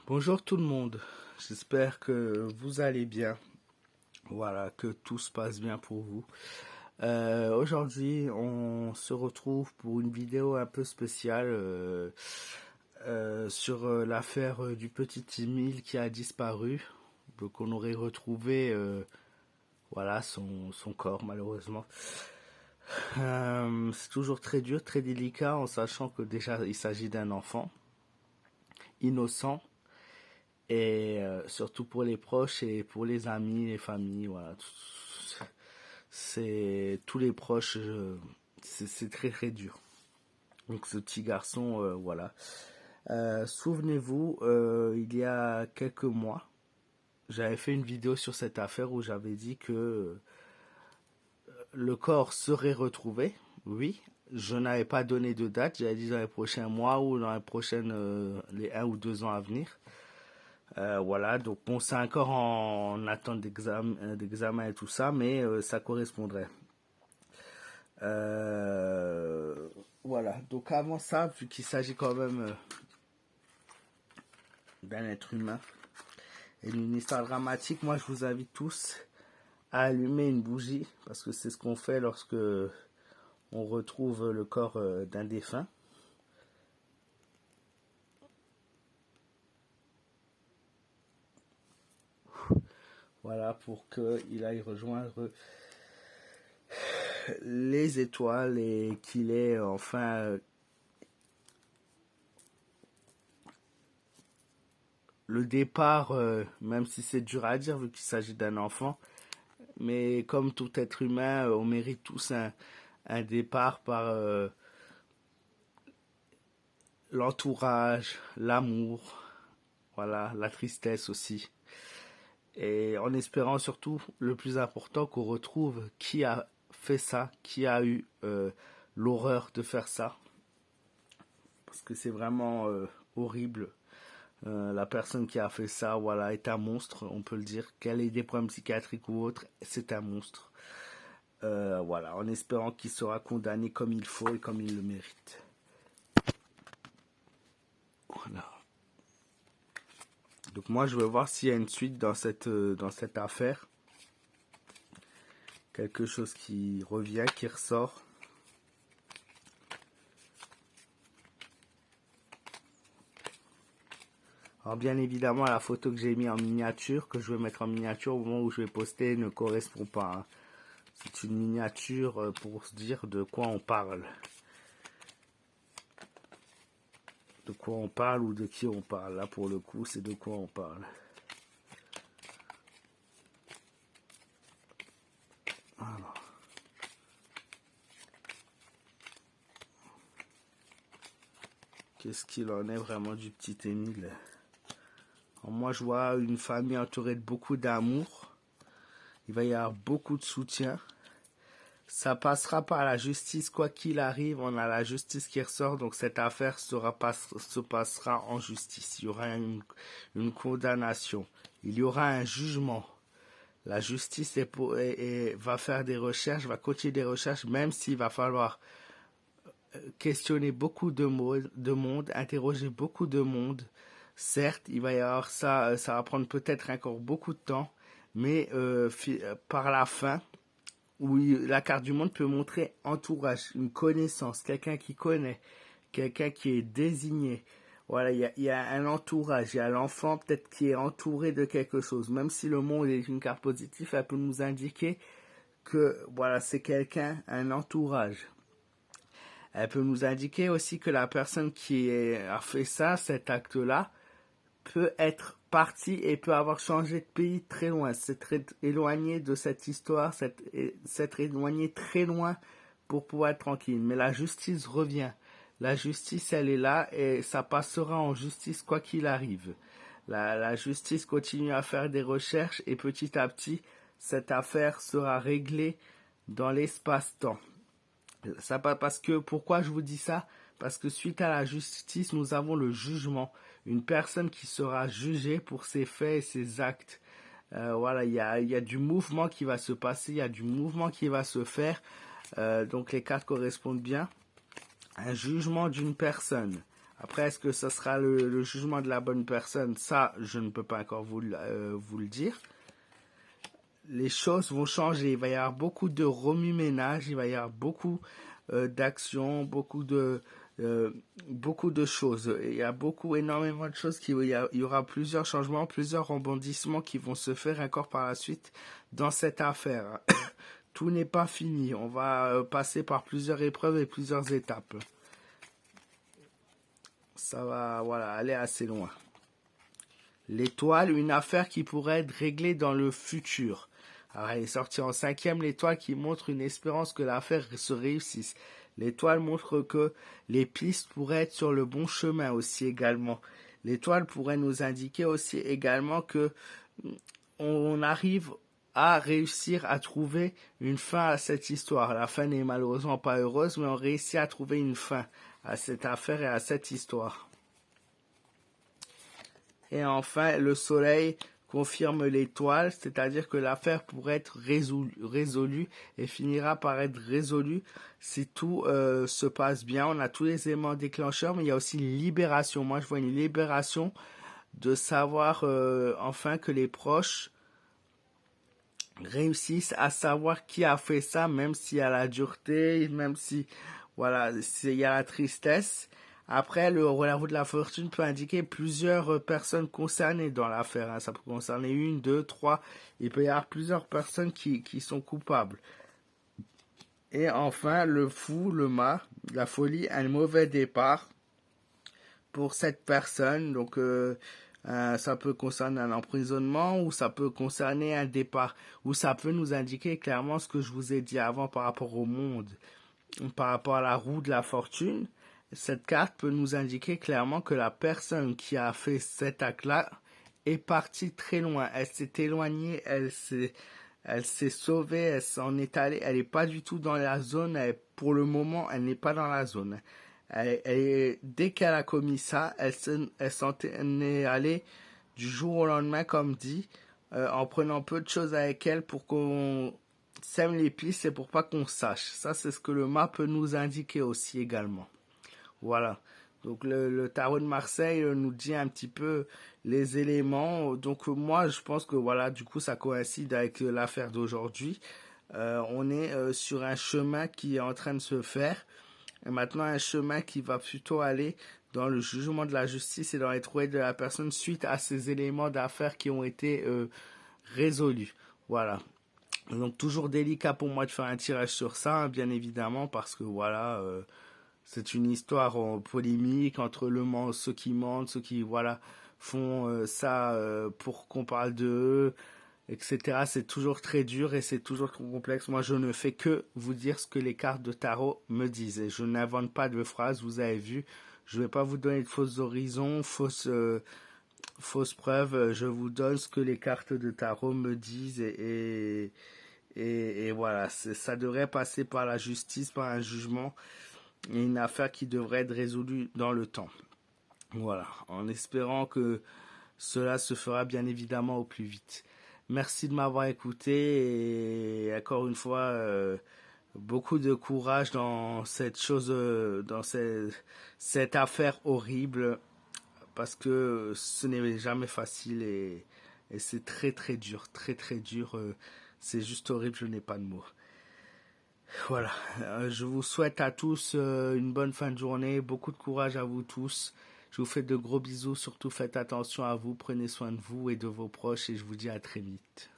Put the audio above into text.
Bonjour tout le monde, j'espère que vous allez bien, voilà, que tout se passe bien pour vous. Aujourd'hui, on se retrouve pour une vidéo un peu spéciale sur l'affaire du petit Émile qui a disparu. Donc on aurait retrouvé voilà, son corps malheureusement. C'est toujours très dur, très délicat en sachant que déjà il s'agit d'un enfant innocent. Et surtout pour les proches et pour les amis, les familles, voilà. C'est tous les proches, c'est très très dur. Donc ce petit garçon, voilà. Souvenez-vous, il y a quelques mois, j'avais fait une vidéo sur cette affaire où j'avais dit que le corps serait retrouvé. Oui, je n'avais pas donné de date, j'avais dit dans les prochains mois ou dans les prochaines, les 1 ou 2 ans à venir. Voilà, donc bon, c'est encore en attente d'examen et tout ça, mais ça correspondrait. Voilà, donc avant ça, vu qu'il s'agit quand même d'un être humain et d'une histoire dramatique, moi je vous invite tous à allumer une bougie, parce que c'est ce qu'on fait lorsque on retrouve le corps d'un défunt. Voilà, pour qu'il aille rejoindre les étoiles et qu'il ait enfin le départ, même si c'est dur à dire vu qu'il s'agit d'un enfant, mais comme tout être humain, on mérite tous un départ par l'entourage, l'amour, voilà, la tristesse aussi. Et en espérant surtout, le plus important, qu'on retrouve qui a fait ça, qui a eu l'horreur de faire ça. Parce que c'est vraiment horrible. La personne qui a fait ça, voilà, est un monstre, on peut le dire. Qu'elle ait des problèmes psychiatriques ou autres, c'est un monstre. Voilà, en espérant qu'il sera condamné comme il faut et comme il le mérite. Voilà. Donc moi, je vais voir s'il y a une suite dans cette affaire. Quelque chose qui revient, qui ressort. Alors bien évidemment, la photo que j'ai mis en miniature, que je vais mettre en miniature au moment où je vais poster, ne correspond pas. Hein. C'est une miniature pour se dire de quoi on parle. De quoi on parle ou de qui on parle. Là, pour le coup, c'est de quoi on parle. Alors. Qu'est-ce qu'il en est vraiment du petit Émile? Alors moi, je vois une famille entourée de beaucoup d'amour. Il va y avoir beaucoup de soutien. Ça passera par la justice, quoi qu'il arrive. On a la justice qui ressort, donc cette affaire se passera en justice. Il y aura une condamnation. Il y aura un jugement. La justice va faire des recherches, va continuer des recherches, même s'il va falloir questionner beaucoup de monde, interroger beaucoup de monde. Certes, il va y avoir ça va prendre peut-être encore beaucoup de temps, mais par la fin, où la carte du monde peut montrer entourage, une connaissance, quelqu'un qui connaît, quelqu'un qui est désigné. Voilà, il y a un entourage, il y a l'enfant peut-être qui est entouré de quelque chose. Même si le monde est une carte positive, elle peut nous indiquer que voilà, c'est quelqu'un, un entourage. Elle peut nous indiquer aussi que la personne qui a fait ça, cet acte-là, peut être partie et peut avoir changé de pays très loin, s'être éloigné de cette histoire, s'être éloigné très loin pour pouvoir être tranquille. Mais la justice revient. La justice, elle est là et ça passera en justice quoi qu'il arrive. La justice continue à faire des recherches et petit à petit, cette affaire sera réglée dans l'espace-temps. Ça, parce que, pourquoi je vous dis ça? Parce que suite à la justice, nous avons le jugement. Une personne qui sera jugée pour ses faits et ses actes. Voilà, il y a du mouvement qui va se passer, il y a du mouvement qui va se faire. Donc les cartes correspondent bien. Un jugement d'une personne. Après, est-ce que ce sera le jugement de la bonne personne? Ça, je ne peux pas encore vous le dire. Les choses vont changer. Il va y avoir beaucoup de remue-ménage, il va y avoir beaucoup d'actions, beaucoup de choses. Il y a énormément de choses. Il y aura plusieurs changements, plusieurs rebondissements qui vont se faire encore par la suite dans cette affaire. Tout n'est pas fini. On va passer par plusieurs épreuves et plusieurs étapes. Ça va, voilà, aller assez loin. L'étoile, une affaire qui pourrait être réglée dans le futur. Alors, elle est sortie en 5e, l'étoile qui montre une espérance que l'affaire se réussisse. L'étoile montre que les pistes pourraient être sur le bon chemin aussi également. L'étoile pourrait nous indiquer aussi également que on arrive à réussir à trouver une fin à cette histoire. La fin n'est malheureusement pas heureuse, mais on réussit à trouver une fin à cette affaire et à cette histoire. Et enfin, le soleil confirme l'étoile, c'est-à-dire que l'affaire pourrait être résolue et finira par être résolue si tout se passe bien. On a tous les éléments déclencheurs, mais il y a aussi une libération. Moi, je vois une libération de savoir enfin que les proches réussissent à savoir qui a fait ça, même s'il y a la dureté, même si voilà, il y a la tristesse. Après, la roue de la fortune peut indiquer plusieurs personnes concernées dans l'affaire. Hein. Ça peut concerner 1, 2, 3. Il peut y avoir plusieurs personnes qui sont coupables. Et enfin, le fou, le mât, la folie, un mauvais départ pour cette personne. Donc, ça peut concerner un emprisonnement ou ça peut concerner un départ. Ou ça peut nous indiquer clairement ce que je vous ai dit avant par rapport au monde, par rapport à la roue de la fortune. Cette carte peut nous indiquer clairement que la personne qui a fait cet acte-là est partie très loin. Elle s'est éloignée, elle s'est sauvée, elle s'en est allée. Elle n'est pas du tout dans la zone. Pour le moment, elle n'est pas dans la zone. Dès qu'elle a commis ça, elle s'en est allée du jour au lendemain, comme dit, en prenant peu de choses avec elle pour qu'on sème les pistes et pour pas qu'on sache. Ça, c'est ce que le mât peut nous indiquer aussi également. Voilà. Donc le tarot de Marseille nous dit un petit peu les éléments. Donc moi je pense que voilà, du coup ça coïncide avec l'affaire d'aujourd'hui. On est sur un chemin qui est en train de se faire. Et maintenant un chemin qui va plutôt aller dans le jugement de la justice et dans les trouvailles de la personne suite à ces éléments d'affaires qui ont été résolus. Voilà. Donc toujours délicat pour moi de faire un tirage sur ça, hein, bien évidemment, parce que voilà... c'est une histoire polémique entre ceux qui mentent, ceux qui voilà font ça pour qu'on parle d'eux, etc. C'est toujours très dur et c'est toujours trop complexe. Moi, je ne fais que vous dire ce que les cartes de tarot me disent. Et je n'invente pas de phrases, vous avez vu. Je ne vais pas vous donner de fausses horizons, fausses preuves. Je vous donne ce que les cartes de tarot me disent et voilà. Ça devrait passer par la justice, par un jugement. Une affaire qui devrait être résolue dans le temps. Voilà, en espérant que cela se fera bien évidemment au plus vite. Merci de m'avoir écouté et encore une fois, beaucoup de courage dans cette chose, dans cette affaire horrible, parce que ce n'est jamais facile et c'est très très dur, très très dur. C'est juste horrible, je n'ai pas de mots. Voilà, je vous souhaite à tous une bonne fin de journée, beaucoup de courage à vous tous. Je vous fais de gros bisous, surtout faites attention à vous, prenez soin de vous et de vos proches et je vous dis à très vite.